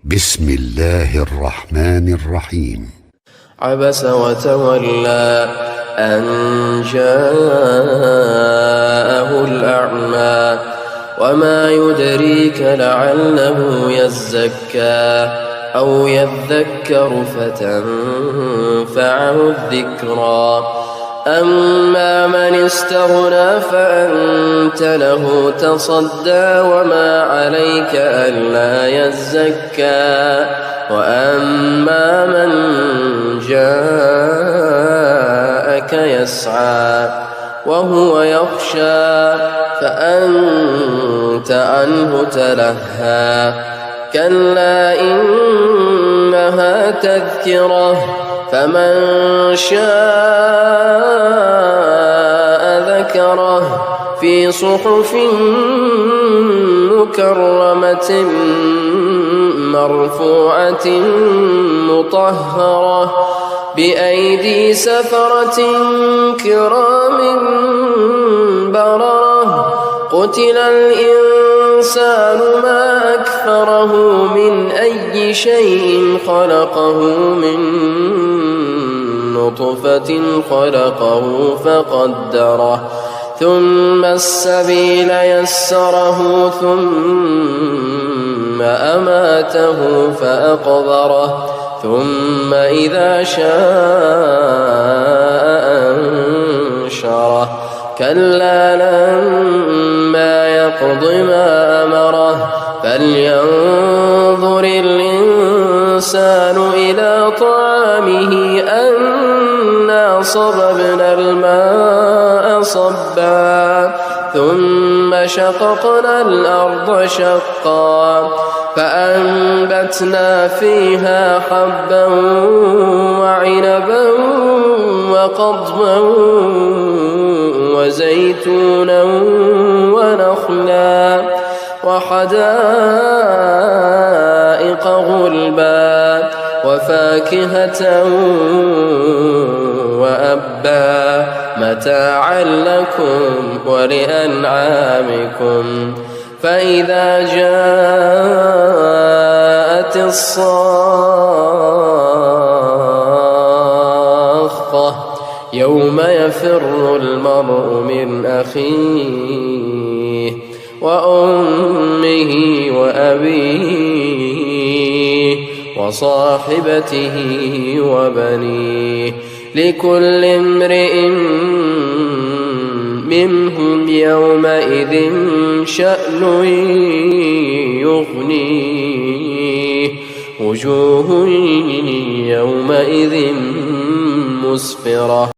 بسم الله الرحمن الرحيم. عبس وتولى أن جاءه الأعمى وما يدريك لعله يزكى أو يذكر فتنفعه الذكرى أما من استغنى فأنت له تصدى وما عليك ألا يزكى وأما من جاءك يسعى وهو يخشى فأنت عنه تلهى كلا إنها تذكرة فمن شاء ذكره في صحف مكرمة مرفوعة مطهرة بأيدي سفرة كرام بررة قتل الإنسان ما أكفره من أي شيء خلقه من نطفة خلقه فقدره ثم السبيل يسره ثم أماته فأقبره ثم إذا شاء أنشره كلا لما يقض ما أمره فلينظر الإنسان إلى طعامه أنا صببنا الماء صبا ثم شققنا الأرض شقا فأنبتنا فيها حبا وعنبا وقضبا وزيتونا ونخلا وحدائق غلبا وفاكهة وأبا متاعا لكم ولأنعامكم فإذا جاءت الصاخة يوم يفر المرء من أخيه وأمه وأبيه وصاحبته وبنيه لكل امرئ منهم يومئذ شأن يغنيه وجوه يومئذ مسفرة